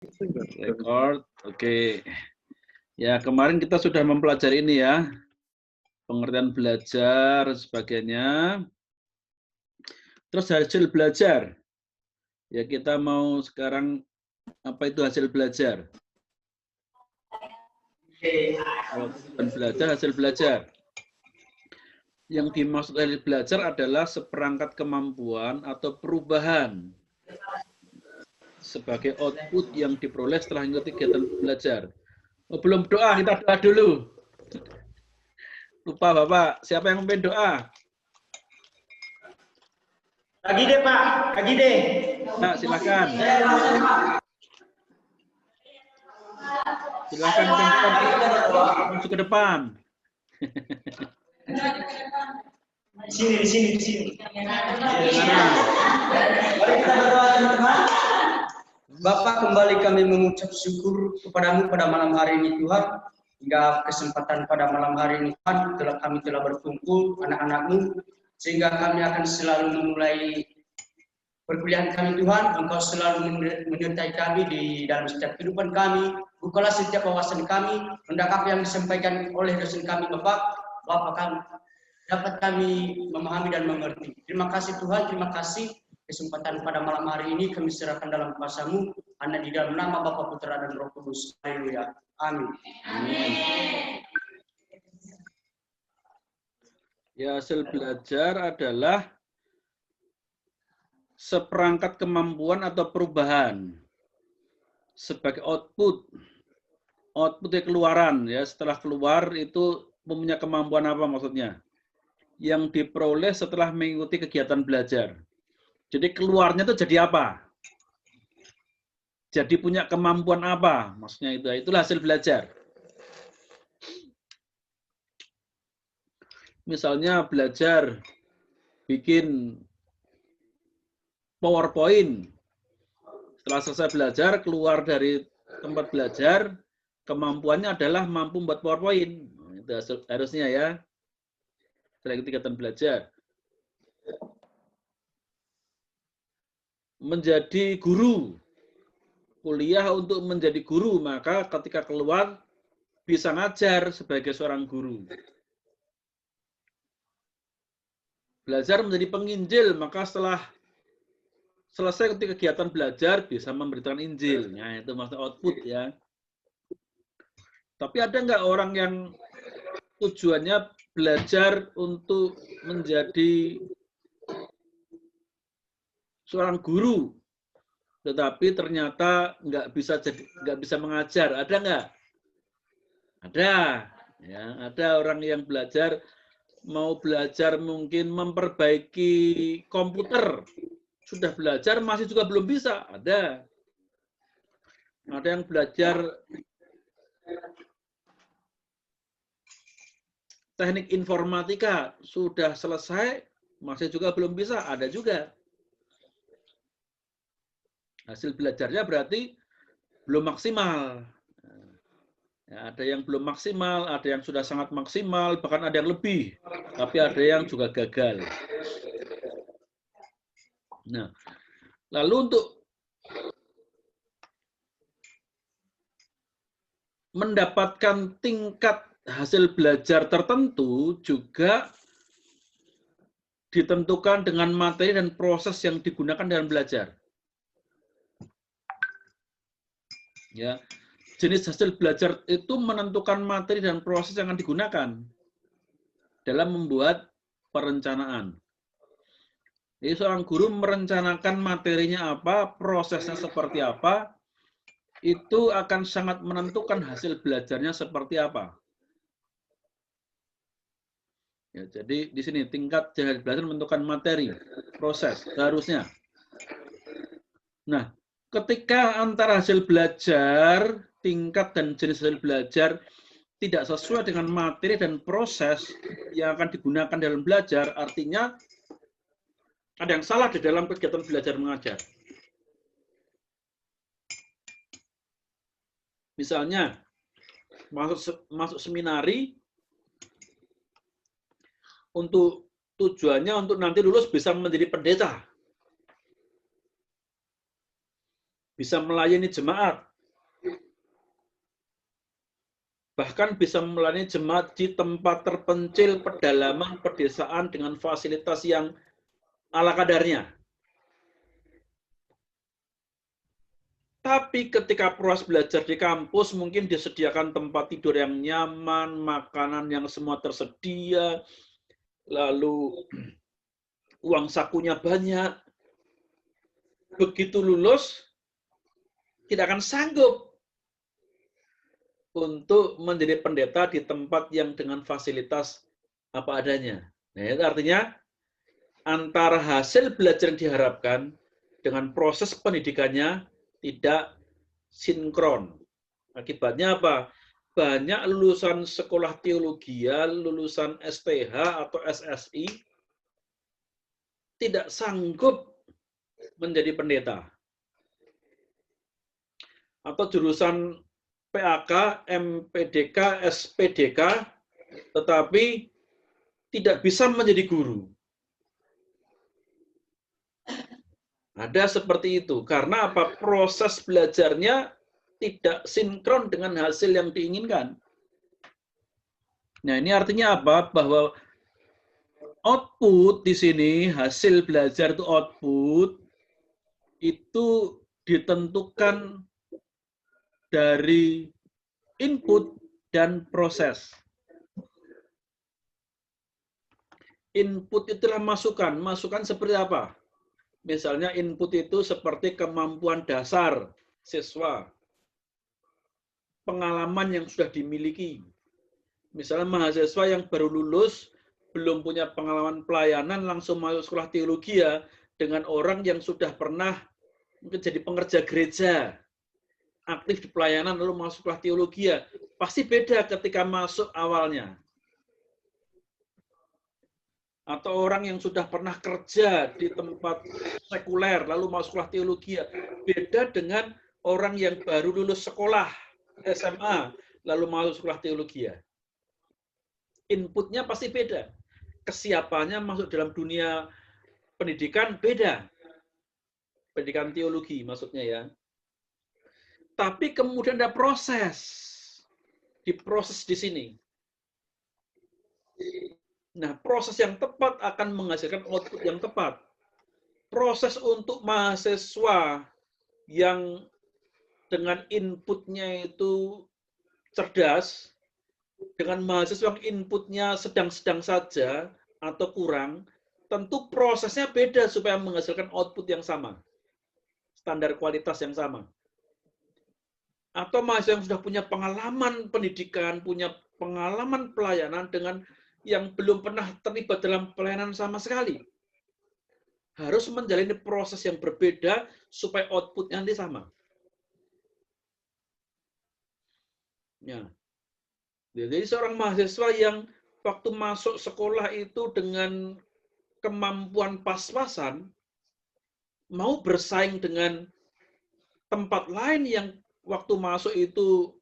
Record, oke. Ya, kemarin kita sudah mempelajari ini ya, pengertian belajar, sebagainya. Terus hasil belajar. Ya, kita mau sekarang, apa itu hasil belajar? Hasil belajar. Yang dimaksud hasil belajar adalah seperangkat kemampuan atau perubahan sebagai output yang diperoleh setelah mengikuti kegiatan belajar. Oh, belum doa, kita doa dulu. Lupa Bapak, siapa yang memimpin doa? Lagi deh Pak, lagi deh. Nah, silakan. Silakan masuk ke depan. Di sini. Bapak, kembali kami mengucap syukur kepadamu pada malam hari ini Tuhan. Hingga kesempatan pada malam hari ini Tuhan, kami telah berkumpul anak-anakmu, sehingga kami akan selalu memulai perkuliahan kami Tuhan. Engkau selalu menyertai kami di dalam setiap kehidupan kami. Bukalah setiap wawasan kami, hendak apa yang disampaikan oleh dosen kami Bapak kami dapat kami memahami dan mengerti. Terima kasih Tuhan, terima kasih kesempatan pada malam hari ini kami serahkan dalam kuasa-Mu, hanya di dalam nama Bapa, Putra dan Roh Kudus. Haleluya. Amin. Amin. Ya, hasil belajar adalah seperangkat kemampuan atau perubahan sebagai output. Outputnya keluaran ya. Setelah keluar itu mempunyai kemampuan apa maksudnya? Yang diperoleh setelah mengikuti kegiatan belajar. Jadi keluarnya itu jadi apa? Jadi punya kemampuan apa? Maksudnya itulah hasil belajar. Misalnya belajar bikin PowerPoint. Setelah selesai belajar, keluar dari tempat belajar, kemampuannya adalah mampu membuat PowerPoint. Itu harusnya ya. Setelah kegiatan belajar. Menjadi guru. Kuliah untuk menjadi guru, maka ketika keluar bisa ngajar sebagai seorang guru. Belajar menjadi penginjil, maka setelah selesai kegiatan belajar bisa memberitakan Injil. Nah, itu maksud output ya. Tapi ada nggak orang yang tujuannya belajar untuk menjadi seorang guru, tetapi ternyata nggak bisa mengajar? Ada nggak? Ada. Ya, ada orang yang mau belajar mungkin memperbaiki komputer. Sudah belajar masih juga belum bisa. Ada. Ada yang belajar teknik informatika, sudah selesai masih juga belum bisa. Ada juga. Hasil belajarnya berarti belum maksimal. Ya, ada yang belum maksimal, ada yang sudah sangat maksimal, bahkan ada yang lebih. Tapi ada yang juga gagal. Nah, lalu untuk mendapatkan tingkat hasil belajar tertentu juga ditentukan dengan materi dan proses yang digunakan dalam belajar. Ya, jenis hasil belajar itu menentukan materi dan proses yang akan digunakan dalam membuat perencanaan. Jadi seorang guru merencanakan materinya apa, prosesnya seperti apa, itu akan sangat menentukan hasil belajarnya seperti apa. Ya, jadi di sini tingkat hasil belajar menentukan materi, proses, harusnya. Nah, ketika antara hasil belajar, tingkat dan jenis hasil belajar tidak sesuai dengan materi dan proses yang akan digunakan dalam belajar, artinya ada yang salah di dalam kegiatan belajar mengajar. Misalnya, masuk seminari, untuk tujuannya untuk nanti lulus bisa menjadi pendeta. Bisa melayani jemaat, bahkan bisa melayani jemaat di tempat terpencil, pedalaman, pedesaan dengan fasilitas yang ala kadarnya. Tapi ketika proses belajar di kampus, mungkin disediakan tempat tidur yang nyaman, makanan yang semua tersedia, lalu uang sakunya banyak. Begitu lulus, tidak akan sanggup untuk menjadi pendeta di tempat yang dengan fasilitas apa adanya. Nah, itu artinya antara hasil belajar yang diharapkan dengan proses pendidikannya tidak sinkron. Akibatnya apa? Banyak lulusan sekolah teologi, lulusan STH atau SSI tidak sanggup menjadi pendeta. Atau jurusan PAK, MPDK, SPDK, tetapi tidak bisa menjadi guru. Ada seperti itu. Karena apa? Proses belajarnya tidak sinkron dengan hasil yang diinginkan. Nah, ini artinya apa? Bahwa output di sini, hasil belajar itu output, itu ditentukan dari input dan proses. Input itulah masukan. Masukan seperti apa? Misalnya input itu seperti kemampuan dasar siswa, pengalaman yang sudah dimiliki. Misalnya mahasiswa yang baru lulus, belum punya pengalaman pelayanan, langsung masuk sekolah teologi ya, dengan orang yang sudah pernah mungkin jadi pengerja gereja, aktif di pelayanan, lalu masuk sekolah teologi ya, pasti beda ketika masuk awalnya. Atau orang yang sudah pernah kerja di tempat sekuler, lalu masuk sekolah teologi, beda dengan orang yang baru lulus sekolah SMA, lalu masuk sekolah teologi. Inputnya pasti beda. Kesiapannya masuk dalam dunia pendidikan beda. Pendidikan teologi maksudnya ya. Tapi kemudian ada proses. Diproses di sini. Nah, proses yang tepat akan menghasilkan output yang tepat. Proses untuk mahasiswa yang dengan inputnya itu cerdas, dengan mahasiswa yang inputnya sedang-sedang saja atau kurang, tentu prosesnya beda supaya menghasilkan output yang sama. Standar kualitas yang sama. Atau mahasiswa yang sudah punya pengalaman pendidikan, punya pengalaman pelayanan dengan yang belum pernah terlibat dalam pelayanan sama sekali. Harus menjalani proses yang berbeda supaya outputnya nanti sama. Ya. Jadi seorang mahasiswa yang waktu masuk sekolah itu dengan kemampuan pas-pasan, mau bersaing dengan tempat lain yang waktu masuk itu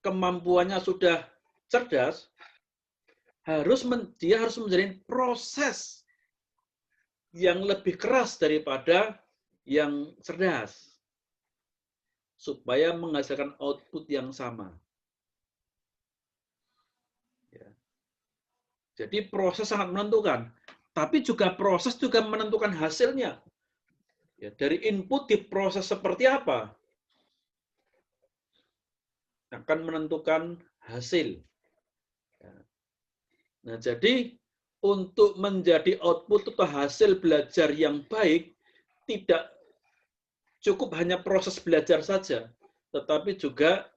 kemampuannya sudah cerdas, dia harus menjalani proses yang lebih keras daripada yang cerdas supaya menghasilkan output yang sama. Ya. Jadi proses sangat menentukan, tapi juga proses juga menentukan hasilnya. Ya, dari input diproses seperti apa akan menentukan hasil. Nah, jadi untuk menjadi output atau hasil belajar yang baik, tidak cukup hanya proses belajar saja, tetapi juga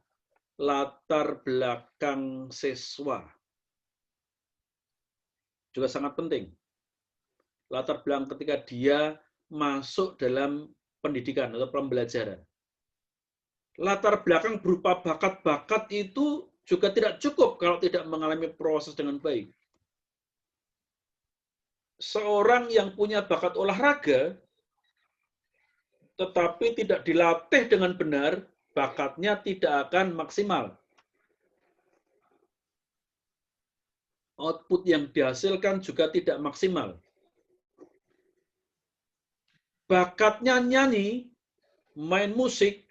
latar belakang siswa. Juga sangat penting. Latar belakang ketika dia masuk dalam pendidikan atau pembelajaran. Latar belakang berupa bakat-bakat itu juga tidak cukup kalau tidak mengalami proses dengan baik. Seorang yang punya bakat olahraga, tetapi tidak dilatih dengan benar, bakatnya tidak akan maksimal. Output yang dihasilkan juga tidak maksimal. Bakatnya nyanyi, main musik,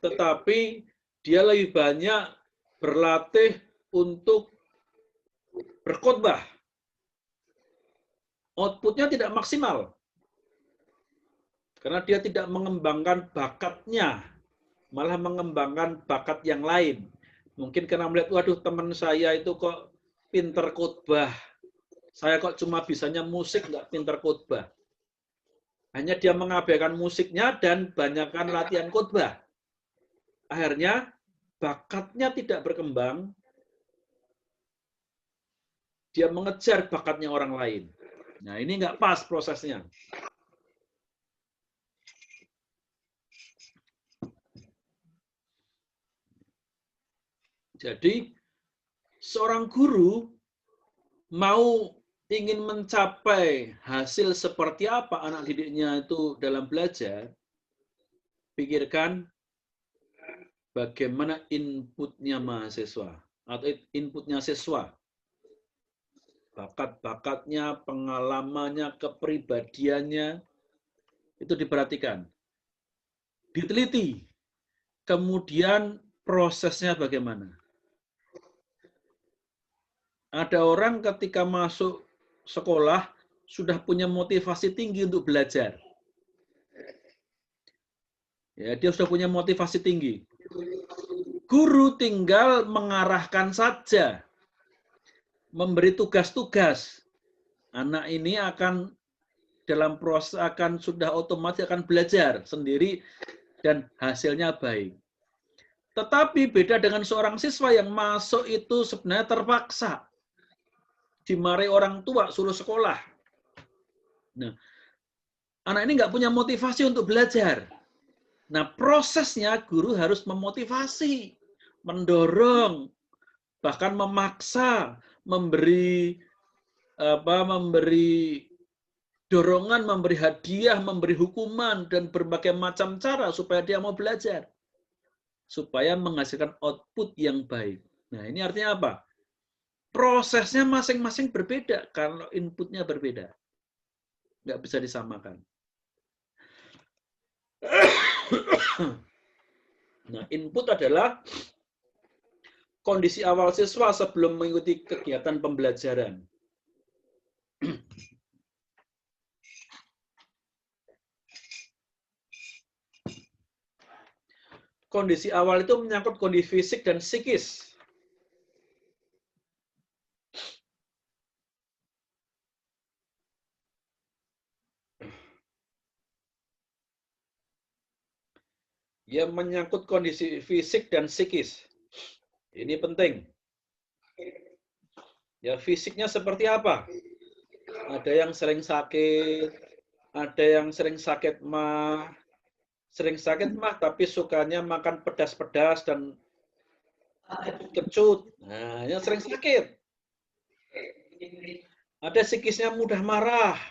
tetapi dia lebih banyak berlatih untuk berkhotbah. Outputnya tidak maksimal. Karena dia tidak mengembangkan bakatnya, malah mengembangkan bakat yang lain. Mungkin karena melihat, waduh teman saya itu kok pinter khotbah. Saya kok cuma bisanya musik, nggak pinter khotbah. Hanya dia mengabaikan musiknya dan banyakkan latihan khotbah. Akhirnya bakatnya tidak berkembang, dia mengejar bakatnya orang lain. Nah ini nggak pas prosesnya. Jadi seorang guru mau ingin mencapai hasil seperti apa anak didiknya itu dalam belajar, pikirkan bagaimana inputnya mahasiswa atau inputnya siswa. Bakat-bakatnya, pengalamannya, kepribadiannya, itu diperhatikan. Diteliti. Kemudian prosesnya bagaimana. Ada orang ketika masuk sekolah sudah punya motivasi tinggi untuk belajar. Ya, dia sudah punya motivasi tinggi. Guru tinggal mengarahkan saja. Memberi tugas-tugas. Anak ini akan dalam proses akan sudah otomatis akan belajar sendiri dan hasilnya baik. Tetapi beda dengan seorang siswa yang masuk itu sebenarnya terpaksa. Dimarahi orang tua, suruh sekolah. Nah, anak ini nggak punya motivasi untuk belajar. Nah, prosesnya guru harus memotivasi, mendorong, bahkan memaksa, memberi dorongan, memberi hadiah, memberi hukuman, dan berbagai macam cara supaya dia mau belajar. Supaya menghasilkan output yang baik. Nah, ini artinya apa? Prosesnya masing-masing berbeda kalau inputnya berbeda. Nggak bisa disamakan. Nah, input adalah kondisi awal siswa sebelum mengikuti kegiatan pembelajaran. Kondisi awal itu menyangkut kondisi fisik dan psikis. Ya, menyangkut kondisi fisik dan psikis. Ini penting. Ya, fisiknya seperti apa? Ada yang sering sakit, ada yang sering sakit mah, tapi sukanya makan pedas-pedas dan kecut. Nah, yang sering sakit. Ada psikisnya mudah marah,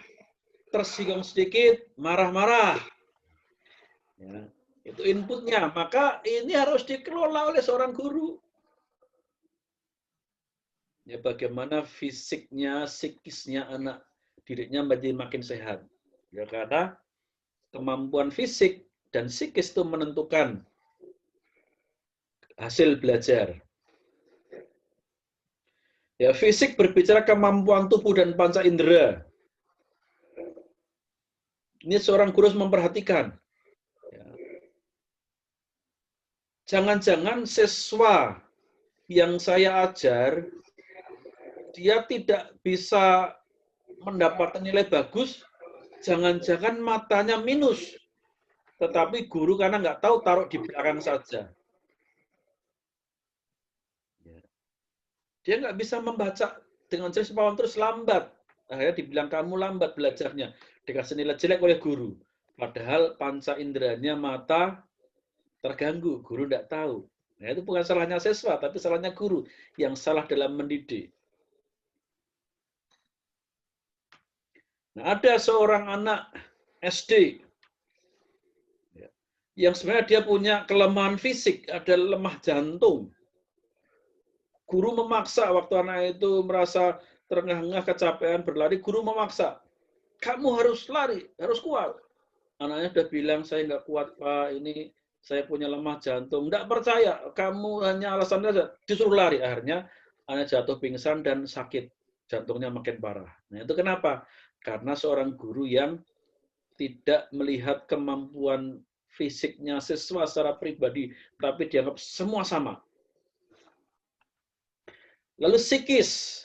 tersinggung sedikit, marah-marah. Ya, itu inputnya. Maka ini harus dikelola oleh seorang guru. Ya, bagaimana fisiknya, psikisnya anak didiknya menjadi makin sehat. Ya, karena kemampuan fisik dan psikis itu menentukan hasil belajar. Ya, fisik berbicara kemampuan tubuh dan panca indera. Ini seorang guru harus memperhatikan. Jangan-jangan siswa yang saya ajar, dia tidak bisa mendapatkan nilai bagus, jangan-jangan matanya minus. Tetapi guru karena nggak tahu, taruh di belakang saja. Dia nggak bisa membaca dengan jelas, terus lambat. Akhirnya dibilang kamu lambat belajarnya. Dikasih nilai jelek oleh guru. Padahal panca inderanya mata terganggu. Guru nggak tahu. Nah, itu bukan salahnya siswa, tapi salahnya guru yang salah dalam mendidik. Nah, ada seorang anak SD yang sebenarnya dia punya kelemahan fisik, ada lemah jantung. Guru memaksa waktu anak itu merasa terengah-engah, kecapean, berlari, guru memaksa. Kamu harus lari, harus kuat. Anaknya sudah bilang, saya nggak kuat, Pak, ini saya punya lemah jantung. Tidak percaya, kamu hanya alasan saja. Disuruh lari, akhirnya anak jatuh pingsan dan sakit. Jantungnya makin parah. Nah, itu kenapa? Karena seorang guru yang tidak melihat kemampuan fisiknya siswa secara pribadi, tapi dianggap semua sama. Lalu psikis.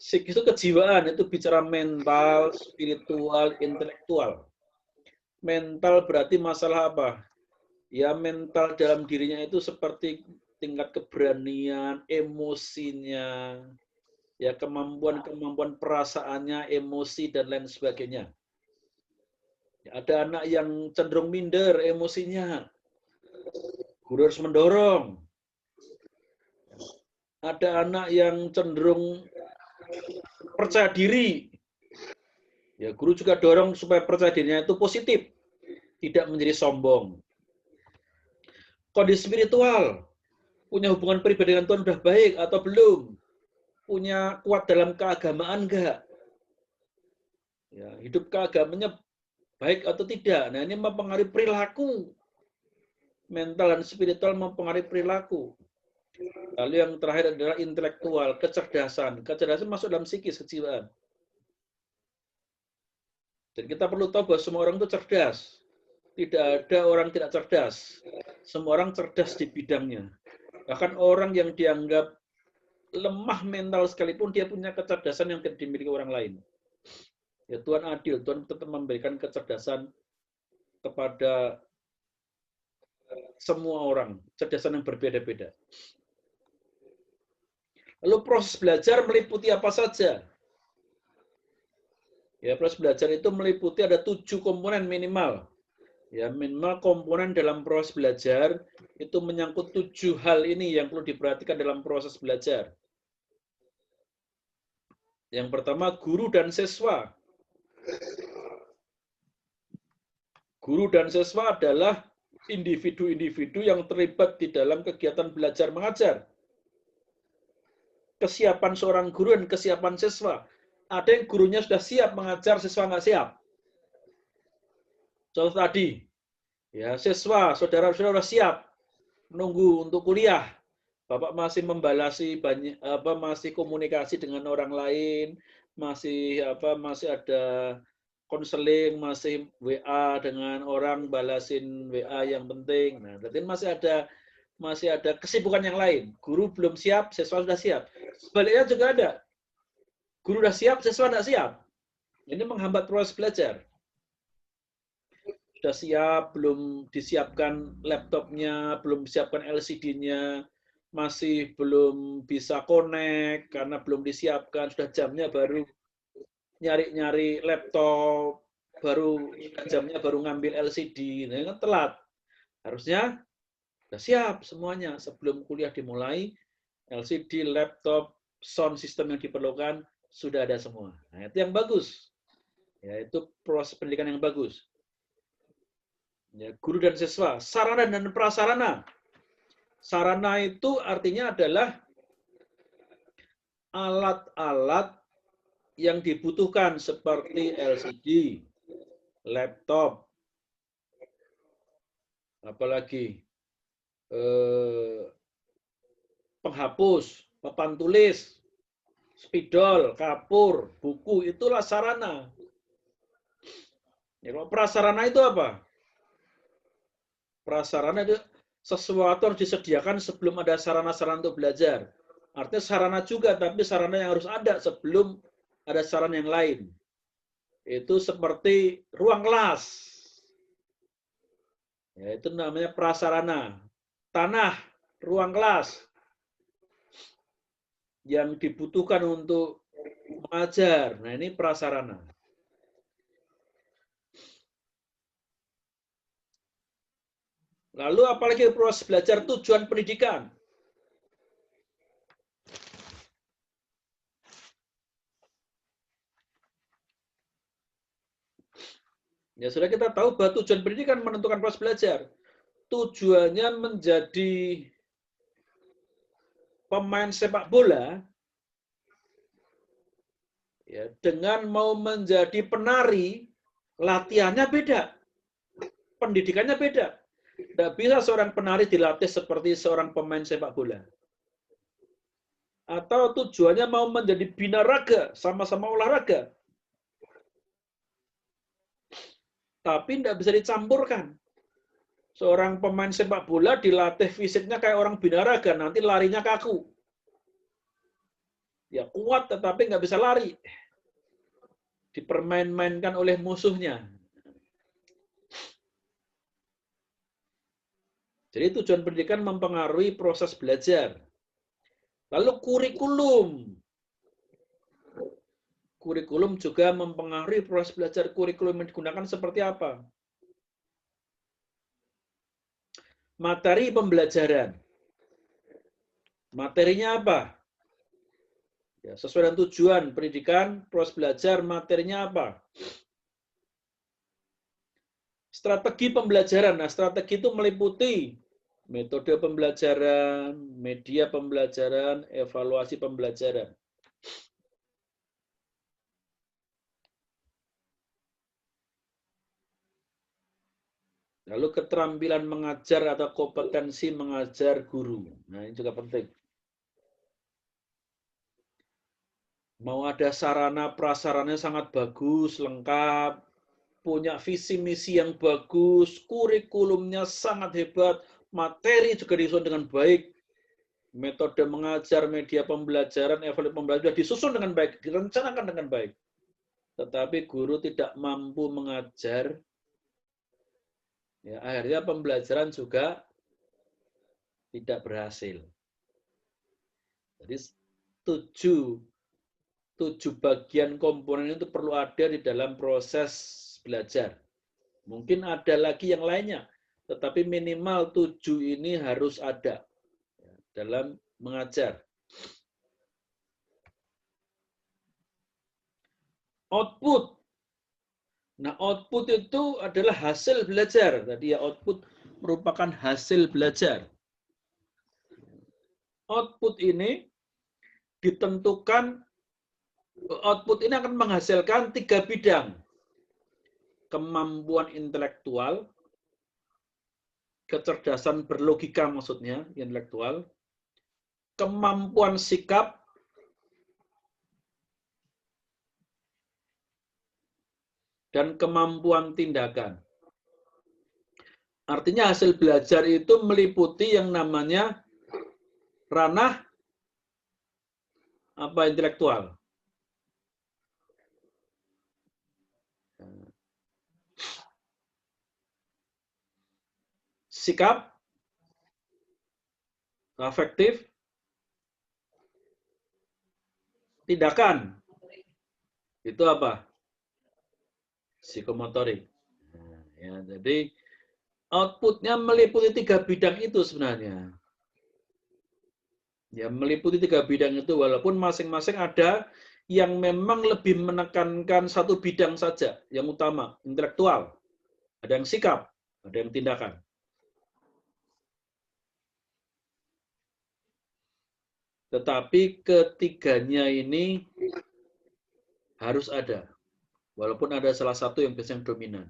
Psikis itu kejiwaan, itu bicara mental, spiritual, intelektual. Mental berarti masalah apa? Ya mental dalam dirinya itu seperti tingkat keberanian, emosinya, ya kemampuan perasaannya, emosi dan lain sebagainya. Ada anak yang cenderung minder emosinya, guru harus mendorong. Ada anak yang cenderung percaya diri, ya guru juga dorong supaya percaya dirinya itu positif, tidak menjadi sombong. Kondisi spiritual, punya hubungan pribadi dengan Tuhan sudah baik atau belum? Punya kuat dalam keagamaan enggak? Ya, hidup keagamanya baik atau tidak? Nah, ini mempengaruhi perilaku. Mental dan spiritual mempengaruhi perilaku. Lalu yang terakhir adalah intelektual, kecerdasan. Kecerdasan masuk dalam psikis, kejiwaan. Dan kita perlu tahu bahwa semua orang itu cerdas. Tidak ada orang tidak cerdas. Semua orang cerdas di bidangnya. Bahkan orang yang dianggap lemah mental sekalipun, dia punya kecerdasan yang tidak dimiliki orang lain. Ya, Tuhan adil. Tuhan tetap memberikan kecerdasan kepada semua orang. Kecerdasan yang berbeda-beda. Lalu proses belajar meliputi apa saja? Ya, proses belajar itu meliputi ada 7 komponen minimal. Ya, minimal komponen dalam proses belajar itu menyangkut 7 hal ini yang perlu diperhatikan dalam proses belajar. Yang pertama, guru dan siswa. Guru dan siswa adalah individu-individu yang terlibat di dalam kegiatan belajar mengajar. Kesiapan seorang guru dan kesiapan siswa. Ada yang gurunya sudah siap mengajar, siswa nggak siap. Contoh tadi, ya siswa, saudara-saudara siap menunggu untuk kuliah. Bapak masih membalasi banyak masih komunikasi dengan orang lain, masih ada konseling, masih WA dengan orang, balasin WA yang penting. Nah, berarti masih ada kesibukan yang lain. Guru belum siap, siswa sudah siap. Sebaliknya juga ada. Guru sudah siap, siswa tidak siap. Ini menghambat proses belajar. Sudah siap, belum disiapkan laptopnya, belum disiapkan LCD-nya, masih belum bisa connect karena belum disiapkan, sudah jamnya baru nyari-nyari laptop, jamnya baru ngambil LCD, nah, kan telat. Harusnya sudah siap semuanya sebelum kuliah dimulai, LCD, laptop, sound system yang diperlukan sudah ada semua. Nah, itu yang bagus. Ya, itu proses pendidikan yang bagus. Ya, guru dan siswa, sarana dan prasarana. Sarana itu artinya adalah alat-alat yang dibutuhkan seperti LCD, laptop, apalagi penghapus, papan tulis, spidol, kapur, buku, itulah sarana. Ya, kalau prasarana itu apa? Prasarana itu sesuatu harus disediakan sebelum ada sarana-sarana untuk belajar. Artinya sarana juga, tapi sarana yang harus ada sebelum ada sarana yang lain. Itu seperti ruang kelas. Ya, itu namanya prasarana. Tanah, ruang kelas. Yang dibutuhkan untuk mengajar. Nah, ini prasarana. Lalu apalagi proses belajar tujuan pendidikan. Ya, sudah kita tahu bahwa tujuan pendidikan menentukan proses belajar. Tujuannya menjadi pemain sepak bola, ya, dengan mau menjadi penari, latihannya beda, pendidikannya beda. Tidak bisa seorang penari dilatih seperti seorang pemain sepak bola. Atau tujuannya mau menjadi binaraga, sama-sama olahraga. Tapi tidak bisa dicampurkan. Seorang pemain sepak bola dilatih fisiknya kayak orang binaraga, nanti larinya kaku. Ya kuat tetapi nggak bisa lari. Dipermain-mainkan oleh musuhnya. Jadi tujuan pendidikan mempengaruhi proses belajar. Lalu kurikulum. Kurikulum juga mempengaruhi proses belajar. Kurikulum yang digunakan seperti apa? Materi pembelajaran. Materinya apa? Ya, sesuai dengan tujuan pendidikan, proses belajar, materinya apa? Strategi pembelajaran. Nah, strategi itu meliputi metode pembelajaran, media pembelajaran, evaluasi pembelajaran. Lalu keterampilan mengajar atau kompetensi mengajar guru. Nah, ini juga penting. Mau ada sarana prasarannya sangat bagus, lengkap, punya visi misi yang bagus, kurikulumnya sangat hebat, materi juga disusun dengan baik, metode mengajar, media pembelajaran, evaluasi pembelajaran disusun dengan baik, direncanakan dengan baik. Tetapi guru tidak mampu mengajar, ya akhirnya pembelajaran juga tidak berhasil. Jadi tujuh bagian komponen itu perlu ada di dalam proses belajar. Mungkin ada lagi yang lainnya, tetapi minimal 7 ini harus ada dalam mengajar. Output. Nah, output itu adalah hasil belajar. Tadi ya, output merupakan hasil belajar. Output ini ditentukan, output ini akan menghasilkan 3 bidang. Kemampuan intelektual, kecerdasan berlogika maksudnya, intelektual, kemampuan sikap, dan kemampuan tindakan. Artinya hasil belajar itu meliputi yang namanya ranah apa intelektual. Sikap, afektif, tindakan. Itu apa? Psikomotorik. Nah, ya, jadi outputnya meliputi 3 bidang itu sebenarnya. Ya, meliputi 3 bidang itu, walaupun masing-masing ada yang memang lebih menekankan satu bidang saja, yang utama, intelektual. Ada yang sikap, ada yang tindakan. Tetapi ketiganya ini harus ada. Walaupun ada salah satu yang biasanya dominan.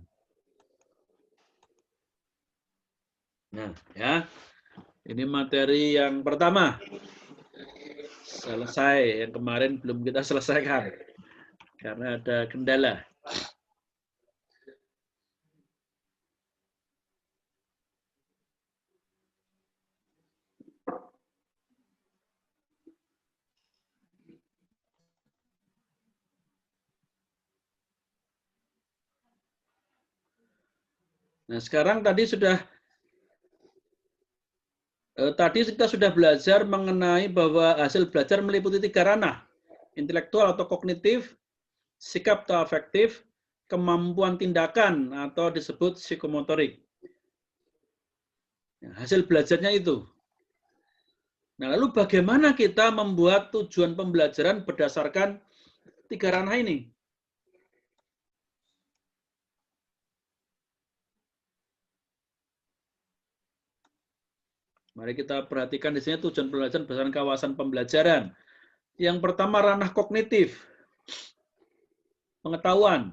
Nah, ya. Ini materi yang pertama. Selesai. Yang kemarin belum kita selesaikan. Karena ada kendala. Nah, sekarang tadi kita sudah belajar mengenai bahwa hasil belajar meliputi 3 ranah. Intelektual atau kognitif, sikap atau afektif, kemampuan tindakan atau disebut psikomotorik. Nah, hasil belajarnya itu. Nah, lalu bagaimana kita membuat tujuan pembelajaran berdasarkan 3 ranah ini? Mari kita perhatikan di sini tujuan pembelajaran berdasarkan kawasan pembelajaran. Yang pertama ranah kognitif, pengetahuan.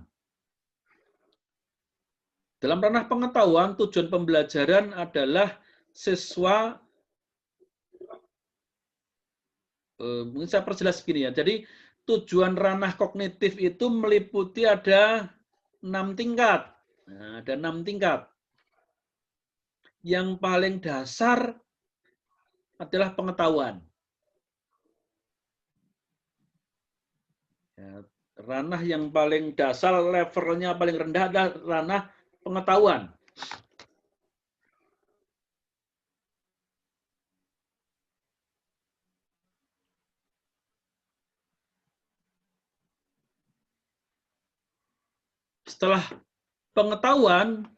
Dalam ranah pengetahuan, tujuan pembelajaran adalah siswa, mungkin saya perjelas begini ya, jadi tujuan ranah kognitif itu meliputi ada 6 tingkat. Nah, ada 6 tingkat. Yang paling dasar adalah pengetahuan. Ya, ranah yang paling dasar, levelnya paling rendah adalah ranah pengetahuan. Setelah pengetahuan,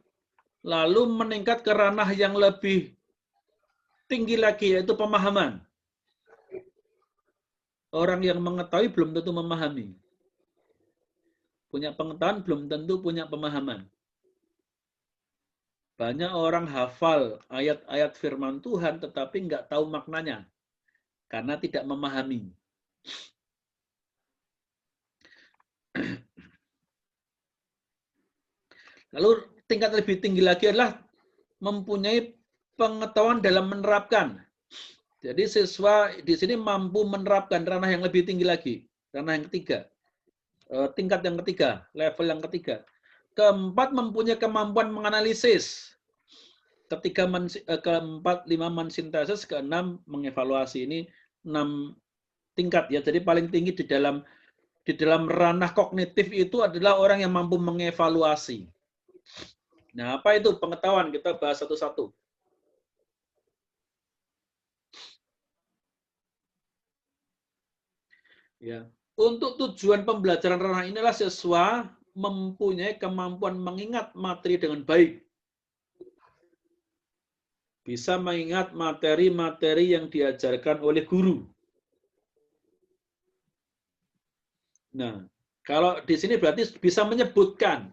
lalu meningkat ke ranah yang lebih tinggi lagi, yaitu pemahaman. Orang yang mengetahui belum tentu memahami. Punya pengetahuan belum tentu punya pemahaman. Banyak orang hafal ayat-ayat firman Tuhan tetapi nggak tahu maknanya karena tidak memahami. Lalu tingkat lebih tinggi lagi adalah mempunyai pengetahuan dalam menerapkan. Jadi siswa di sini mampu menerapkan ranah yang lebih tinggi lagi, ranah yang ketiga, tingkat yang ketiga, level yang ketiga. Keempat, mempunyai kemampuan menganalisis. Keempat, 5 mensintesis, keenam mengevaluasi. Ini 6 tingkat ya. Jadi paling tinggi di dalam ranah kognitif itu adalah orang yang mampu mengevaluasi. Nah, apa itu pengetahuan? Kita bahas satu-satu. Ya. Untuk tujuan pembelajaran ranah inilah siswa mempunyai kemampuan mengingat materi dengan baik. Bisa mengingat materi-materi yang diajarkan oleh guru. Nah, kalau di sini berarti bisa menyebutkan.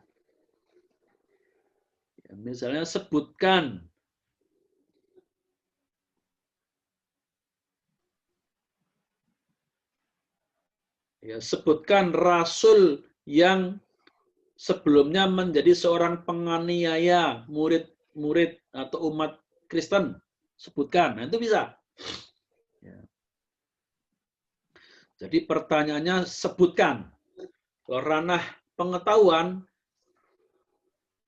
Ya, misalnya sebutkan. Ya, sebutkan rasul yang sebelumnya menjadi seorang penganiaya murid-murid atau umat Kristen. Sebutkan. Nah, itu bisa. Ya. Jadi pertanyaannya sebutkan. Ranah pengetahuan,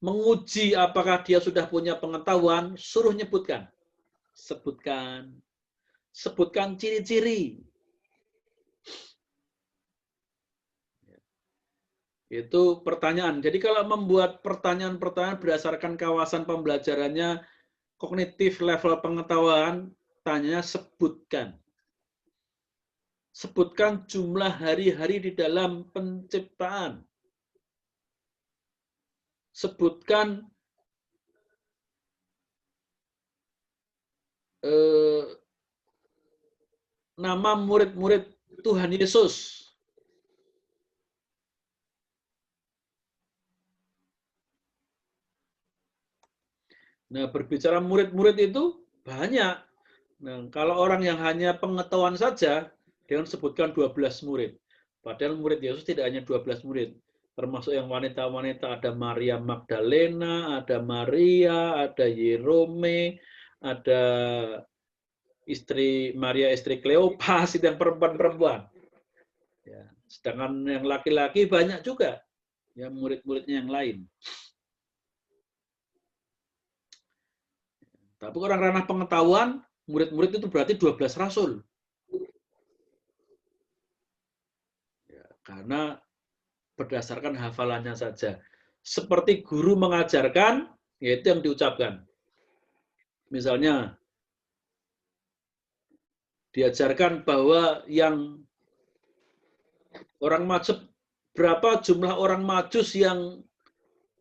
menguji apakah dia sudah punya pengetahuan, suruh nyebutkan. Sebutkan. Sebutkan ciri-ciri. Itu pertanyaan. Jadi kalau membuat pertanyaan-pertanyaan berdasarkan kawasan pembelajarannya, kognitif level pengetahuan, tanyanya sebutkan. Sebutkan jumlah hari-hari di dalam penciptaan. Sebutkan nama murid-murid Tuhan Yesus. Nah, berbicara murid-murid itu banyak. Nah, kalau orang yang hanya pengetahuan saja, dia sebutkan 12 murid. Padahal murid Yesus tidak hanya 12 murid. Termasuk yang wanita-wanita, ada Maria Magdalena, ada Maria, ada Yerome, ada Maria istri Kleopas, itu yang perempuan-perempuan. Ya, sedangkan yang laki-laki banyak juga, ya murid-muridnya yang lain. Tapi orang ranah pengetahuan, murid-murid itu berarti 12 rasul. Ya, karena berdasarkan hafalannya saja. Seperti guru mengajarkan, yaitu yang diucapkan. Misalnya, diajarkan bahwa yang orang Majus, berapa jumlah orang Majus yang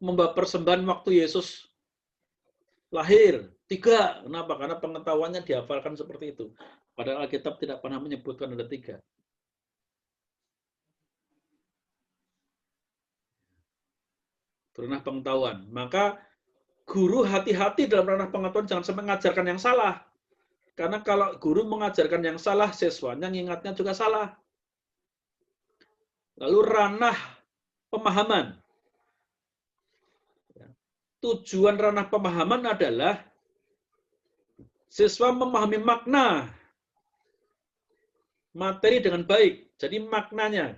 membawa persembahan waktu Yesus lahir? 3. Kenapa? Karena pengetahuannya dihafalkan seperti itu. Padahal Alkitab tidak pernah menyebutkan ada 3. Ranah pengetahuan. Maka guru hati-hati dalam ranah pengetahuan, jangan sampai mengajarkan yang salah. Karena kalau guru mengajarkan yang salah, siswanya ngingatnya juga salah. Lalu ranah pemahaman. tujuan ranah pemahaman adalah siswa memahami makna materi dengan baik. Jadi maknanya.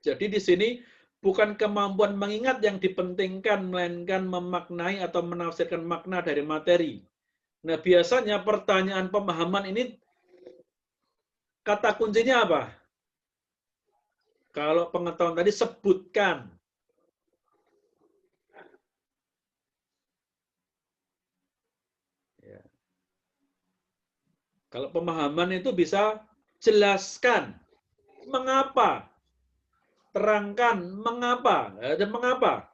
Jadi di sini bukan kemampuan mengingat yang dipentingkan, melainkan memaknai atau menafsirkan makna dari materi. Nah, biasanya pertanyaan pemahaman ini kata kuncinya apa? Kalau pengetahuan tadi sebutkan. Ya. Kalau pemahaman itu bisa jelaskan mengapa, terangkan mengapa, dan mengapa.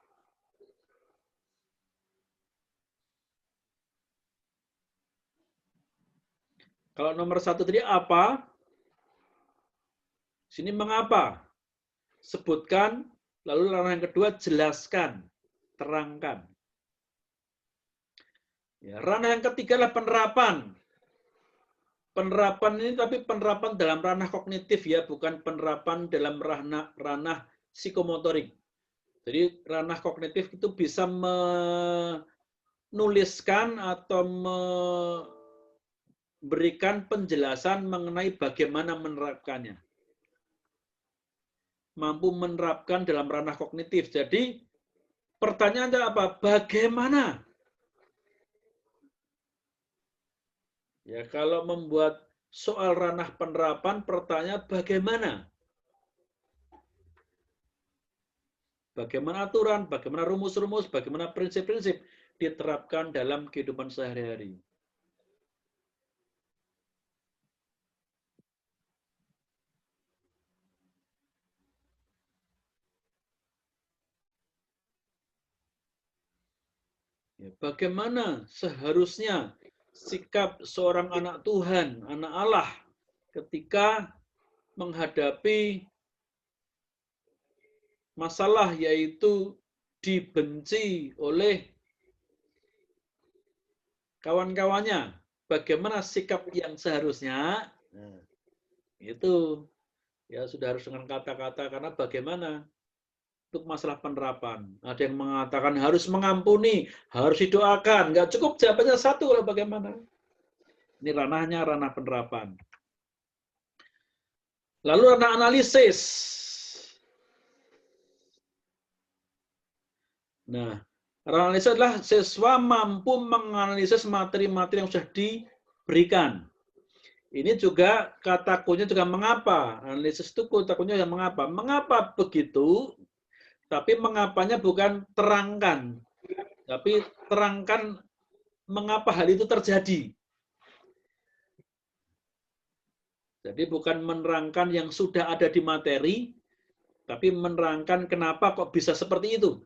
Kalau nomor 1 tadi apa? Sini mengapa? Sebutkan, lalu ranah yang kedua jelaskan, terangkan. Ya, ranah yang ketiga adalah penerapan. Penerapan ini tapi penerapan dalam ranah kognitif ya, bukan penerapan dalam ranah psikomotorik. Jadi ranah kognitif itu bisa menuliskan atau memberikan penjelasan mengenai bagaimana menerapkannya. Mampu menerapkan dalam ranah kognitif. Jadi pertanyaannya apa? Bagaimana? Ya, kalau membuat soal ranah penerapan, pertanyaan bagaimana? Bagaimana aturan, bagaimana rumus-rumus, bagaimana prinsip-prinsip diterapkan dalam kehidupan sehari-hari. Ya, bagaimana seharusnya sikap seorang anak Tuhan, anak Allah, ketika menghadapi masalah yaitu dibenci oleh kawan-kawannya. Bagaimana sikap yang seharusnya? Nah, itu ya sudah harus dengan kata-kata, karena bagaimana untuk masalah penerapan. Ada yang mengatakan harus mengampuni, harus didoakan. Nggak cukup jawabannya satu, kalau bagaimana? Ini ranahnya ranah penerapan. Lalu ranah analisis. Nah, ranah analisis adalah siswa mampu menganalisis materi-materi yang sudah diberikan. Ini juga kata kuncinya juga mengapa. Analisis itu kata kuncinya mengapa. Mengapa begitu? Tapi mengapanya bukan terangkan, tapi terangkan mengapa hal itu terjadi. Jadi bukan menerangkan yang sudah ada di materi, tapi menerangkan kenapa kok bisa seperti itu.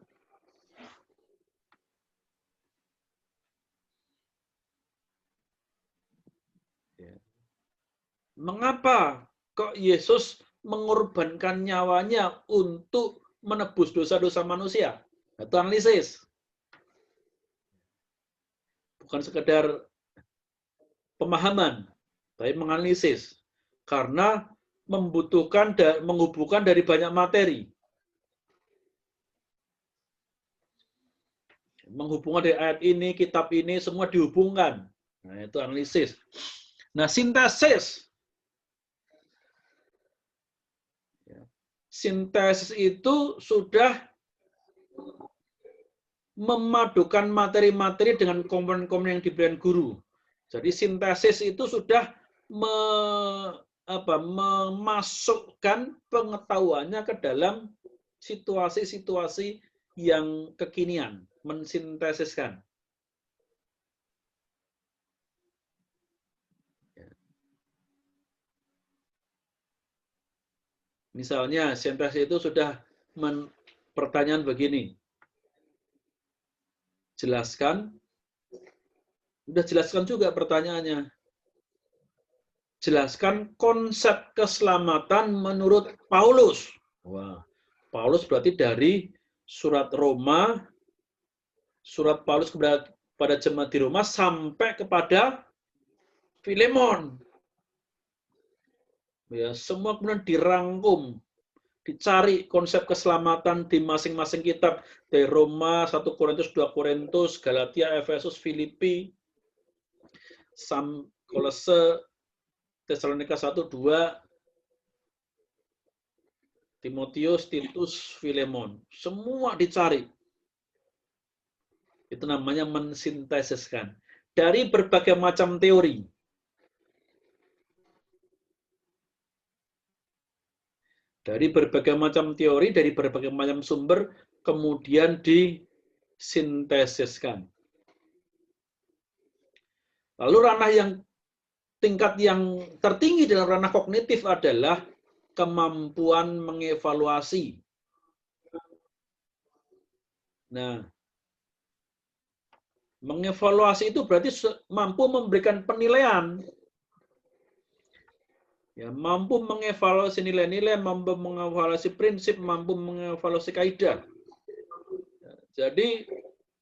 Mengapa kok Yesus mengorbankan nyawanya untuk menebus dosa-dosa manusia? Itu analisis. Bukan sekedar pemahaman, tapi menganalisis. Karena membutuhkan dan menghubungkan dari banyak materi. Menghubungkan dari ayat ini, kitab ini, semua dihubungkan. Nah, itu analisis. Nah, sintesis. Sintesis itu sudah memadukan materi-materi dengan komponen-komponen yang diberikan guru. Jadi sintesis itu sudah memasukkan pengetahuannya ke dalam situasi-situasi yang kekinian, mensintesiskan. Misalnya, sintesis itu sudah pertanyaan begini. Jelaskan. Sudah jelaskan juga pertanyaannya. Jelaskan konsep keselamatan menurut Paulus. Wah, Paulus berarti dari surat Roma, surat Paulus kepada jemaat di Roma sampai kepada Filemon. Ya, semua kemudian dirangkum Dicari konsep keselamatan di masing-masing kitab. Dari Roma, 1 Korintus, 2 Korintus, Galatia, Efesus, Filipi, Kolose, Tesalonika 1, 2, Timotius, Titus, Filemon. Semua dicari. Itu namanya mensintesiskan. Dari berbagai macam teori. Dari berbagai macam teori, dari berbagai macam sumber, kemudian disintesiskan. Lalu ranah yang tingkat yang tertinggi dalam ranah kognitif adalah kemampuan mengevaluasi. Nah, mengevaluasi itu berarti mampu memberikan penilaian. Ya, mampu mengevaluasi nilai-nilai, mampu mengevaluasi prinsip, mampu mengevaluasi kaidah. Jadi,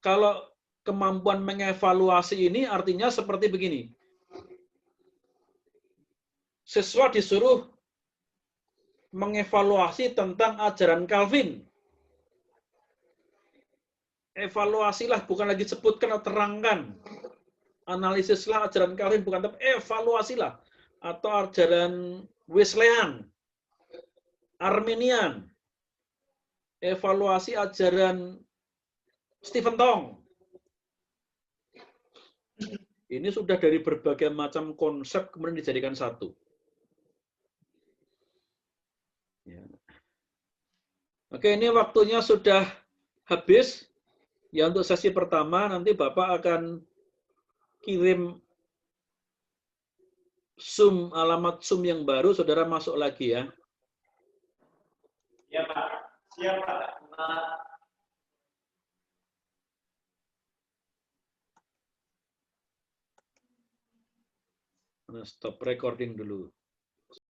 kalau kemampuan mengevaluasi ini artinya seperti begini. Siswa disuruh mengevaluasi tentang ajaran Calvin. Evaluasilah, bukan lagi sebutkan atau terangkan. Analisislah ajaran Calvin, bukan, tapi evaluasilah. Atau ajaran Wesleyan, Arminian, evaluasi ajaran Stephen Tong. Ini sudah dari berbagai macam konsep kemudian dijadikan satu. Ya. Oke, ini waktunya sudah habis. Ya, untuk sesi pertama nanti Bapak akan kirim Zoom, alamat Zoom yang baru, saudara masuk lagi ya. Ya Pak, siap Pak. Stop recording dulu.